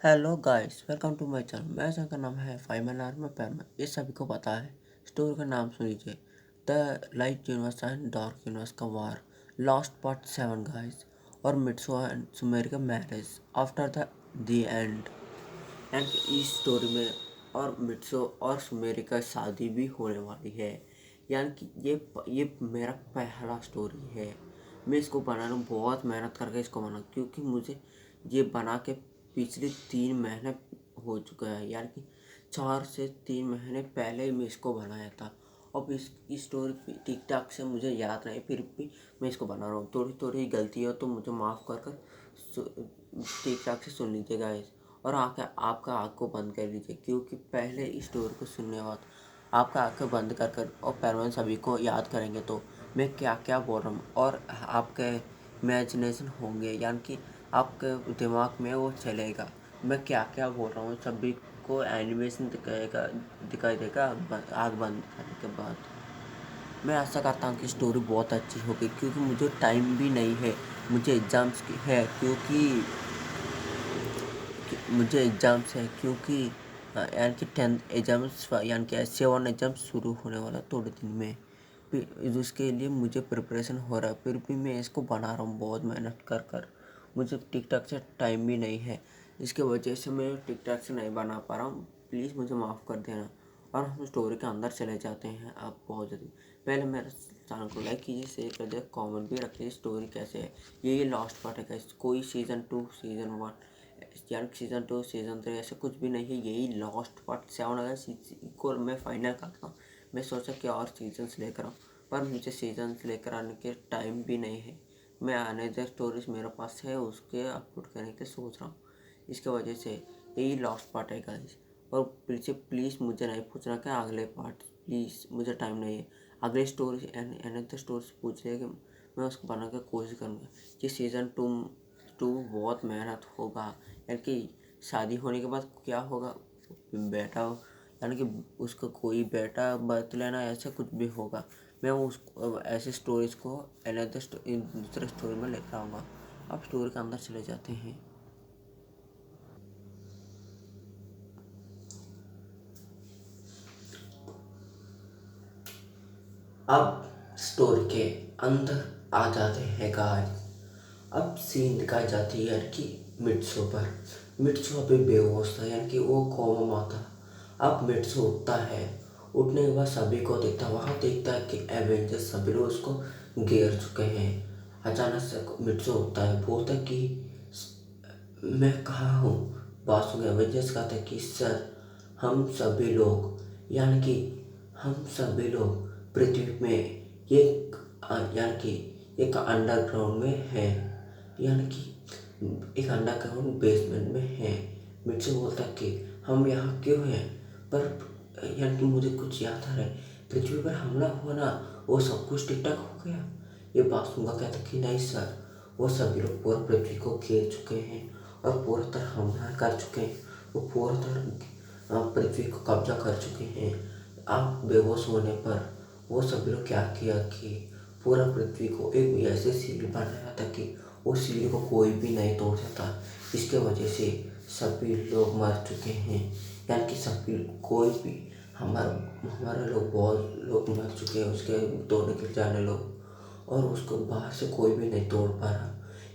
Hello guys, welcome to my channel. मेरे channel का नाम है फाइमन आर्मर पैरमन। ये सभी को पता है। स्टोरी का नाम सुन लीजिए, the light universe and dark universe का वार, लास्ट पार्ट 7 गाइस। और मित्सुओ एंड सुमेरी का marriage after the end. And इस स्टोरी में और मित्सुओ और सुमेरी का शादी भी होने वाली है। यानी कि ये मेरा पहला स्टोरी है। मैं इसको बनाने में बहुत मेहनत करके इसको बना, क्योंकि मुझे ये बना के पिछले 3 महीने हो चुका है। यानी कि 4 से 3 महीने पहले ही मैं इसको बनाया था। अब इस स्टोरी ठीक ठाक से मुझे याद नहीं, फिर भी मैं इसको बना रहा हूँ। थोड़ी थोड़ी गलती हो तो मुझे माफ़ कर ठीक ठाक से सुन लीजिए गाइस। और आपका आँख को बंद कर लीजिए, क्योंकि पहले इस स्टोरी को सुनने बाद आपका आँखें बंद कर कर और पैरवन सभी को याद करेंगे तो मैं क्या क्या बोल रहा हूँ, और आपके इमेजिनेशन होंगे, यानी कि आपके दिमाग में वो चलेगा मैं क्या क्या बोल रहा हूँ। सभी को एनिमेशन दिखाई देगा आँख बंद करने के बाद। मैं आशा करता हूँ कि स्टोरी बहुत अच्छी होगी, क्योंकि मुझे टाइम भी नहीं है। मुझे एग्ज़ाम्स है, मुझे एग्ज़ाम्स है क्योंकि यानी कि 10th एग्ज़ाम्स, यानी कि 7 एग्ज़ाम्स शुरू होने वाला थोड़े दिन में। फिर उसके लिए मुझे प्रिपरेशन हो रहा है, फिर भी मैं इसको बना रहा हूँ बहुत मेहनत कर कर। मुझे टिक टाक से टाइम भी नहीं है, इसके वजह से मैं टिक टाक से नहीं बना पा रहा हूँ। प्लीज़ मुझे माफ़ कर देना। और हम स्टोरी के अंदर चले जाते हैं आप बहुत जल्दी। पहले मेरे चैनल को लाइक कीजिए, शेयर कर दीजिए, कॉमेंट भी रखिए स्टोरी कैसे है। ये लास्ट पार्ट है, कोई सीज़न 2 सीज़न 1 यानी सीज़न 2 सीज़न 3 ऐसे कुछ भी नहीं है। यही लास्ट पार्ट 7 अगर को मैं फाइनल करता हूँ। मैं सोचा कि और सीजन्स लेकर आऊँ, पर मुझे सीजन्स लेकर आने के टाइम भी नहीं है। मैं अनदर स्टोरीज मेरे पास है, उसके अपलोड करने की सोच रहा हूँ। इसके वजह से यही लास्ट पार्ट है गाइस। और प्लीज़ मुझे नहीं पूछना कि अगले पार्ट, प्लीज़ मुझे टाइम नहीं है। अगले स्टोरी अनदर स्टोरीज पूछ रहे कि मैं उसको बनाने की कोशिश करूँगा। कि सीज़न 2 बहुत मेहनत होगा, यानी कि शादी होने के बाद क्या होगा, बेटा यानी कि उसका कोई बेटा बर्थ लेना, ऐसा कुछ भी होगा। मैं उस ऐसे स्टोरीज को दूसरे स्टोरी में लेकर आऊँगा। अब स्टोरी के अंदर चले जाते हैं। अब स्टोरी के अंदर आ जाते हैं गाइस। अब सीन दिखाई जाती है कि मिट्सू पर। मिट्सू अभी बेहोश था, यानी कि वो कोमा में था। अब मिट्सू उठता है। उठने के बाद सभी को देखता, वहाँ देखता है कि एवेंजर्स सभी लोग उसको घेर चुके हैं। अचानक से मिट्सू उठता है, बोलता है कि मैं कहाँ हूँ। बात सुन एवेंजर्स कहता है कि सर, हम सभी लोग यानी कि हम सभी लोग पृथ्वी में एक यानी कि एक अंडरग्राउंड में है, यानी कि एक अंडरग्राउंड बेसमेंट में है। मुझसे बोलता कि हम यहाँ क्यों हैं, पर यानी कि मुझे कुछ याद आ रहा है। पृथ्वी पर हमला हुआ ना, वो सब कुछ ठीक ठाक हो गया। ये बात सुनकर कहता कि नहीं सर, वो सभी लोग पूरा पृथ्वी को घेर चुके हैं और पूरा तरह हमला कर चुके हैं। वो पूरा तरह पृथ्वी को कब्जा कर चुके हैं। आप बेहोश होने पर वो सभी लोग क्या किया कि पूरा पृथ्वी को एक ऐसे सील बनाया था कि उस सील को कोई भी नहीं तोड़ सकता। इसके वजह से सभी लोग मर चुके हैं, यानी कि सभी कोई भी हमारे लोग बहुत लोग मर चुके हैं, उसके तोड़ने के जाने लोग। और उसको बाहर से कोई भी नहीं तोड़ पा रहा।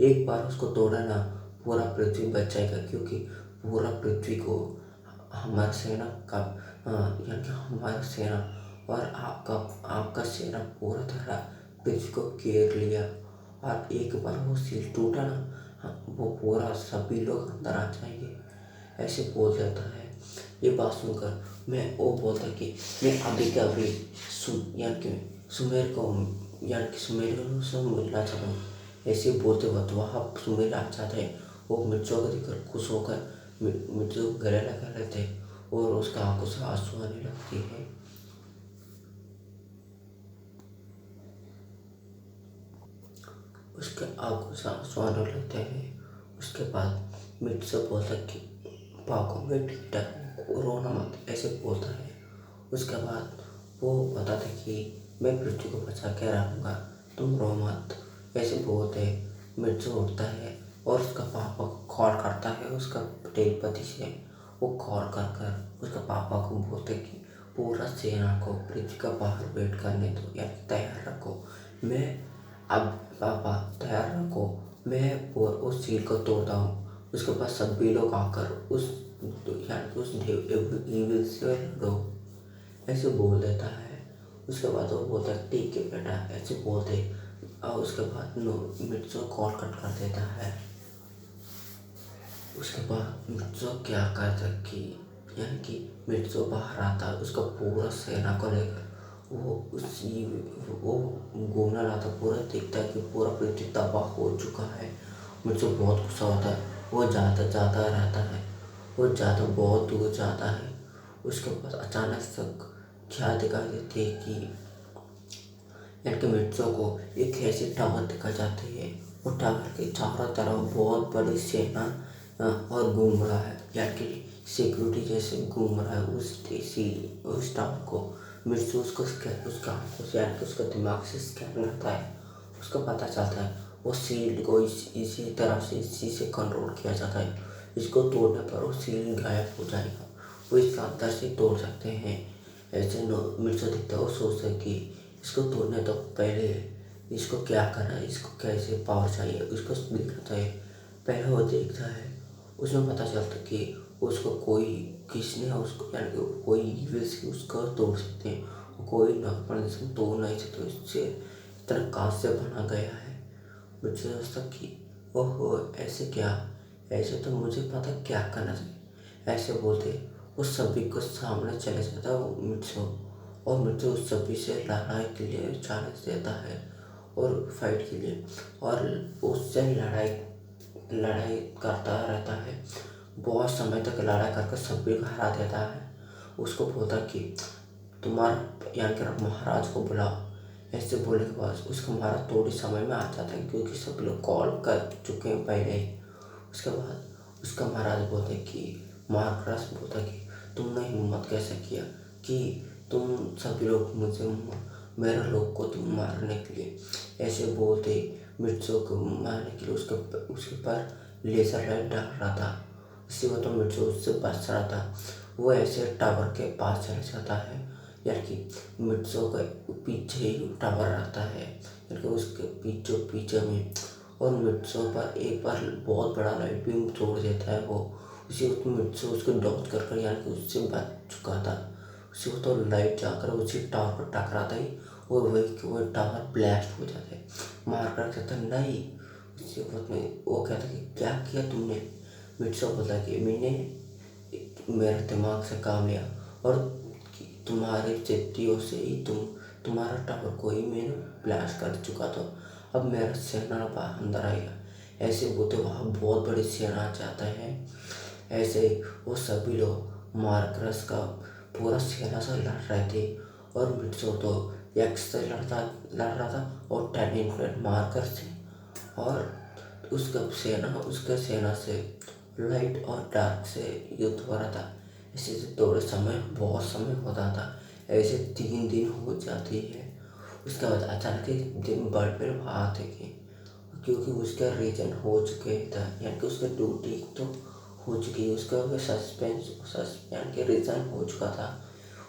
एक बार उसको तोड़ा ना, पूरा पृथ्वी बच जाएगा, क्योंकि पूरा पृथ्वी को हमारा सेना का यानी कि हमारा सेना और आपका सेना पूरा तरह पृथ्वी को घेर लिया। और एक बार वो सील टूटा ना, वो पूरा सभी लोग अंदर आ जाएंगे, ऐसे बोल जाता है। ये बात सुनकर मैं वो बोलता कि मैं अभी के अभी यानी कि सुमेर को यानी कि सुमेर को मिलना चाहता हूँ। ऐसे बोलते वक्त वहाँ सुमेर आ जाता है। वो मिर्चों को देखकर खुश होकर मिर्चों को गले लगा लेते हैं और उसका आंखों से आंसू आने लगती है। उसके आंखों से आंसू आने लगते हैं। उसके बाद मिर्च बोलता कि पाको मैं ठीक ठाक हूँ, रोना मत, ऐसे बोलता है। उसके बाद वो बताता कि मैं पृथ्वी को बचा के रहूँगा, तुम रो मत, ऐसे बोलते। मिर्च उठता है और उसका पापा कॉल करता है उसका टेलीपैथी से। वो कॉल कर कर उसका पापा को बोलते कि पूरा सेना को पृथ्वी का बाहर वेट करने दो या तैयार रखो। मैं अब पापा तैयार रखो, मैं उस सील को तोड़ता हूँ। उसके पास सभी लोग आकर उस यानी उस इविल से लड़ो, ऐसे बोल देता है। उसके बाद वो बोलता है ठीक है बेटा, ऐसे बोलते। और उसके बाद मिर्चो कॉल कट कर देता है। उसके बाद मिर्चो क्या करता कि यानी कि मिर्चो बाहर आता है उसका पूरा सेना को लेकर। वो घूमने लाता, पूरा देखता है कि पूरा पृथ्वी तबाह हो चुका है। मिर्चो बहुत गुस्सा होता है, वो जाता जाता रहता है, वो जाता बहुत दूर जाता है। उसके बाद अचानक से क्या दिखाई देती है कि यानी कि मिर्चों को एक ऐसी टावर दिखाई जाती है। वो टावर के चारों तरफ बहुत बड़ी सेना और घूम रहा है, यानी कि सिक्योरिटी जैसे घूम रहा है उस टावर को। मिर्चो उसका आंखों से यानी कि उसका दिमाग से स्कैन करता है। उसको पता चलता है वो सील को इसी तरह से इसी से कंट्रोल किया जाता है। इसको तोड़ने पर वो सील गायब हो जाएगा, वो इसका अंदर से तोड़ सकते हैं। ऐसे मिर्चो दिखता है, वो सोचता है कि इसको तोड़ने तो पहले इसको क्या करना है, इसको कैसे पावर चाहिए उसको देखना चाहिए। पहले वो देखता है, उसमें पता चलता कि उसको किसने उसको यानी कि कोई ईविल से उसको तोड़ सकते हैं। कोई नॉर्मल इंसान तोड़ नहीं सकते, इससे इतना कांच से बना गया है। मुझे सोचता कि ओहो ऐसे क्या, ऐसे तो मुझे पता क्या करना चाहिए। ऐसे बोलते वो सभी को सामने चले जाता है वो मिर्चो। और मिर्चो उस सभी से लड़ाई के लिए चैलेंज देता है और फाइट के लिए। और उससे लड़ाई करता रहता है, बहुत समय तक लड़ाई करके सभी को हरा देता है। उसको बोलता कि तुम्हारा यानी कि महाराज को बुलाओ। ऐसे बोलने के बाद उसका महाराज थोड़ी समय में आ जाता है, क्योंकि सब लोग कॉल कर चुके हैं पहले ही। उसके बाद उसका महाराज बोलते कि मार्करस बोलता कि तुमने हिम्मत कैसे किया कि तुम सभी लोग मेरे लोग को तुम मारने के लिए। ऐसे बोलते मिर्चो को मारने के लिए उसके पर लेजर लाइट डाल रहा था। इसी वक्त तो मिर्चो उससे बच रहा था। वो ऐसे टावर के पास चला जाता है, यानी कि मिर्चो के पीछे ही टावर रहता है, यानी कि उसके पीछे में। और मिर्चो पर एक बार बहुत बड़ा लाइट बीम छोड़ देता है वो। उसी वक्त मिर्चो उसको डॉज कर यानी कि उससे बच चुका था। उसी वक्त तो लाइट जाकर उसी टावर पर टकराता ही और वही टावर ब्लास्ट हो जाता है। मारकर कहता नहीं। उसी वक्त में वो कहता कि क्या किया तुमने। मिर्चो बोलता कि मैंने मेरे दिमाग से काम लिया और तुम्हारे चेतियों से ही तुम्हारा टावर को ही मैंने ब्लास्ट कर चुका था। अब मेरा सेना अंदर आएगा। ऐसे बोलते वहाँ बहुत बड़ी सेना आ जाता है। ऐसे वो सभी लोग मार्करस का पूरा सेना से लड़ रहे थे। और मिर्चो तो यक्स से लड़ रहा था और टैनिन मार्कर से। और उसका सेना से लाइट और डार्क से युद्ध हो रहा था। इसी से थोड़े समय बहुत समय होता था। ऐसे 3 दिन हो जाती है। उसके बाद अचानक एक दिन बर्ड में वहाँ आते थे, क्योंकि उसका रीजन हो चुके था, यानी कि उसका ड्यूटी तो हो चुकी है, उसका सस्पेंस यानी कि रीजन हो चुका था।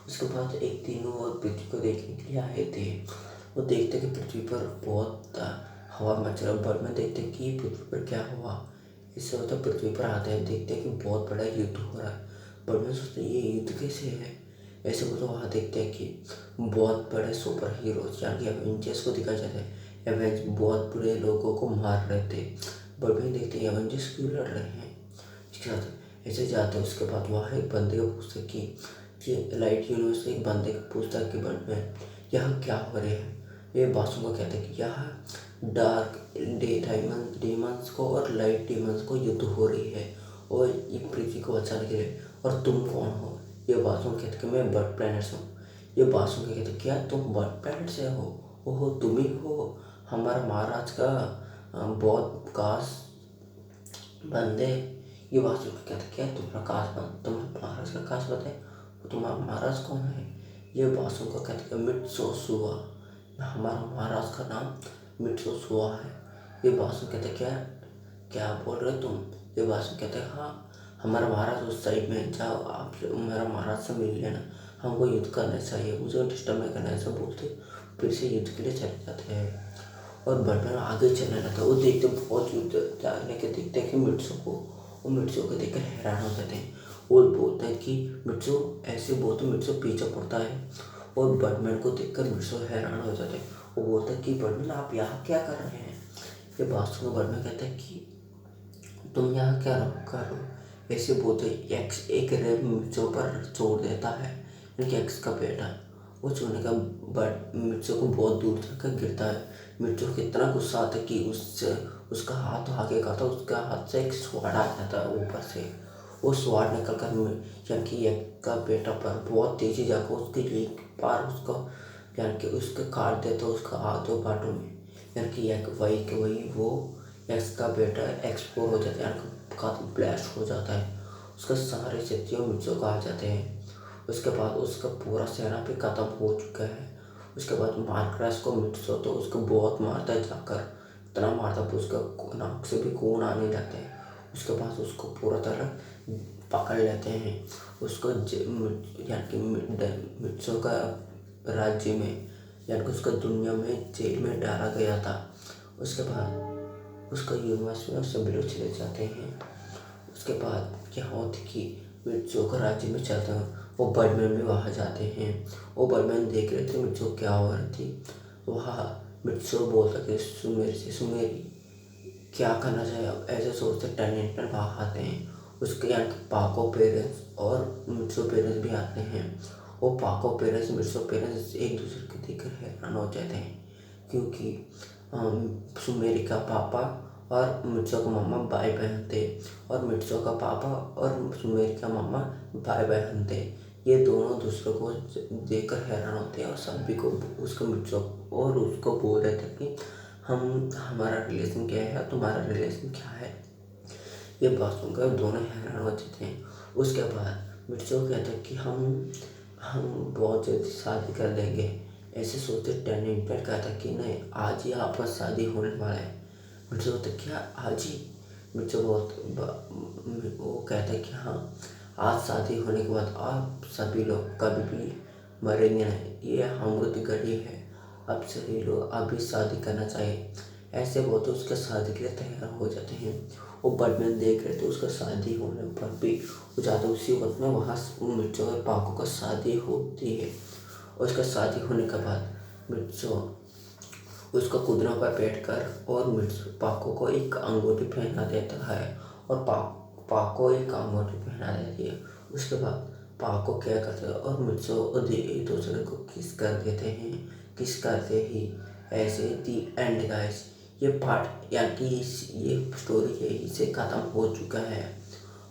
उसके बाद एक दिन वो पृथ्वी को देखने के लिए आए थे। वो देखते कि पृथ्वी पर बहुत हवा मच रहा है। बर्ड में देखते कि पृथ्वी पर क्या हुआ। इससे होता पृथ्वी पर आते हैं, देखते हैं कि बहुत बड़ा युद्ध हो रहा है। बर्ड में सोचते ये युद्ध कैसे है। ऐसे वो तो वहाँ देखते हैं कि बहुत बड़े सुपर हीरोज यानी कि एवेंजर्स को दिखाया जाता है। बहुत बुरे लोगों को मार रहे थे। बर्ड में देखते हैं एवेंजर्स क्यों लड़ रहे हैं। इसके साथ ऐसे जाते हैं। उसके बाद वहाँ एक बंदे को पूछते कि लाइट यूनिवर्स से एक बंदे को पूछता कि बर्ड में यहाँ क्या हो रहे हैं। ये बासों को कहते हैं कि यहाँ डार्क डीमंस को और लाइट डीमंस को युद्ध हो रही है और ये पृथ्वी को बचाने के लिए। और तुम कौन हो। ये बासों कहते कि मैं बर्ड प्लैनेट से हूँ। ये बासों के कहते क्या तुम बर्ड प्लैनेट से हो। ओहो तुम ही हो हमारा महाराज का बहुत खास बंदे। ये बासों के कहते क्या तुम्हारा महाराज का खास बंदे। तुम्हारा महाराज कौन है। ये बासों का कहते मिट्सो सुआ। हमारा महाराज का नाम मिट्सो सुआ है। ये बासुन कहते क्या क्या बोल रहे हो तुम? ये बात कहते हैं हाँ, हमारा महाराज उस साइड में, जाओ आप मेरा महाराज से मिल लेना, हमको युद्ध करना चाहिए, मुझे डिस्टर्ब नहीं करना, ऐसा बोलते फिर से युद्ध के लिए चले जाते हैं। और बर्टन आगे चलने लगता है। वो देखते बहुत युद्ध जाने के देखते हैं कि मिट्सू को, वो मिट्सू को देखकर हैरान हो जाते हैं। वो बोलते हैं कि मिट्सू, ऐसे बोलते मिट्सू पीछे पड़ता है और बर्टमैन को देखकर मिट्सू हैरान हो जाते हैं। वो बोलता है कि बर्टमैन आप यहाँ क्या कर रहे हैं? ये बात सुनो बर्टमैन कहता है कि तुम यहाँ क्या कर रहे हो? ऐसे बोलते एक्स एक रेब मिर्चों पर छोड़ देता है, इनके एक्स का बेटा। वो छोड़ने का बट मिर्चों को बहुत दूर तक गिरता है। मिर्चों को इतना गुस्सा आता है कि उसका हाथ आगे का था, उसका हाथ से एक स्वाड आ जाता है ऊपर से। वो स्वाड निकल कर यानी कि एक का बेटा पर बहुत तेजी जाकर उसके एक बार उसको यानी कि उसके काट देता है, उसका आधों बाटों में। यानी कि एक वही के वही वो एक्स का बेटा एक्सप्लोर हो जाता है, यानी कि काफ़ी ब्लास्ट हो जाता है। उसके सारे शत्रुओं मिर्चों को आ जाते हैं। उसके बाद उसका पूरा सेना भी खत्म हो चुका है। उसके बाद मार्क्रस को मिर्चो तो उसको बहुत मारता है जाकर, इतना मारता है उसका नाक से भी खून आने लगते हैं। उसके बाद उसको पूरा तरह पकड़ लेते हैं। उसको यानी कि मिर्चो का राज्य में यानी कि उसका दुनिया में जेल में डाला गया था। उसके बाद उसका यूनिवर्स में सभी लोग चले जाते हैं। उसके बाद क्या होता है कि मिर्चो का राज्य में चलता है। वो बर्डमैन भी वहाँ जाते हैं। वो बर्डमैन देख रहे थे मिर्चो क्या हो रही थी। वहाँ मिर्चो बोलता कि सुमेरी क्या करना चाहिए, अब ऐसे सोचते टेनेंट पर वहाँ आते हैं। उसके यहाँ के पाको पेरेंट्स और मिर्चो पेरेंट्स भी आते हैं। वो पाको पेरेंट्स मिर्चो पेरेंट्स एक दूसरे को देखकर हैरान हो जाते हैं, क्योंकि सुमेरी का पापा और मिर्चो का मम्मा भाई बहन थे, और मिर्चो का पापा और सुमेरी का मम्मा भाई बहन थे। ये दोनों दूसरे को देखकर हैरान होते हैं और सभी को उसको मिर्चो और उसको बोल रहे थे कि हमारा रिलेशन क्या है, तुम्हारा रिलेशन क्या है। ये बात सुनकर दोनों हैरान हो जाते हैं। उसके बाद मिर्चो कहता है कि हम बहुत जल्दी शादी कर लेंगे। ऐसे सोचते टर्निंग पर कहता कि नहीं, आज ही आपका शादी होने वाला है। मिर्चो कहता क्या आज ही? मिर्चो वो कहता है कि हाँ, आज शादी होने के बाद आप सभी लोग कभी भी मरेंगे नहीं, ये अमृत घड़ी है, अब सभी लोग अभी शादी करना चाहिए। ऐसे वो तो उसके शादी के लिए तैयार हो जाते हैं। वो बर्डमैन देख रहे थे उसका शादी होने पर भी वो जाता उसी वक्त में वहाँ मिर्चो और पाको का शादी होती है। और उसका शादी होने के बाद मिर्चो उसको कुदरों पर बैठकर और मिर्चो पाको को एक अंगूठी पहना देता है और पाको एक अंगूठी पहना देती है। उसके बाद पाको क्या करते हैं और मिर्चो एक दूसरे को किस कर देते हैं। किस करते ही ऐसे दी एंड गाइस, ये पार्ट यानी कि ये स्टोरी यहीं से ख़त्म हो चुका है।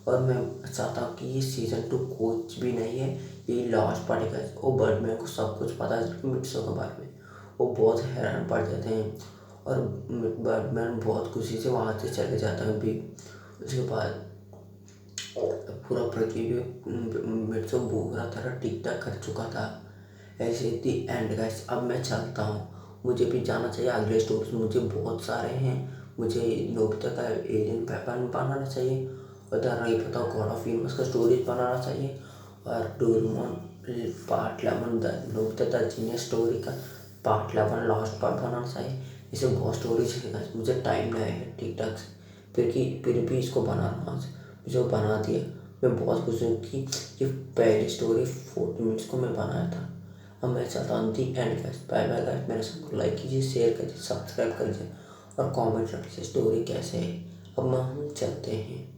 और मैं चाहता हूँ कि ये सीज़न 2 कुछ भी नहीं है, ये लास्ट पार्ट है। वो बर्डमैन को सब कुछ पता है मिर्चो के बारे में। वो बहुत हैरान पड़ जाते हैं और बर्डमैन बहुत खुशी से वहाँ से चले जाता है भी। उसके बाद पूरा पृथ्वी पे मिर्चो बुरा तरह टिक टाक कर चुका था। ऐसे दी एंड गाइस, अब मैं चलता हूँ, मुझे भी जाना चाहिए अगले स्टोरीज, मुझे बहुत सारे हैं। मुझे नोबिता का एलियन पेपर बनाना चाहिए, उधर नहीं पता गॉड ऑफ यूनिवर्स का स्टोरीज बनाना चाहिए, और Doraemon part 11 Nobita the genius story का पार्ट 11 लास्ट पार्ट बनाना चाहिए। इसे बहुत स्टोरीज है, मुझे टाइम नहीं है ठीक ठाक से, फिर भी इसको बना रहा हूँ। मुझे बना दिया, मैं बहुत खुश हूँ कि ये पहली स्टोरी 40 मिनट्स को मैं बनाया था। अब मैं चाहता हूँ the end guys, bye bye guys. मेरे साथ लाइक कीजिए, शेयर कीजिए, सब्सक्राइब कीजिए और कमेंट रखिए स्टोरी कैसे है। अब हम चलते हैं।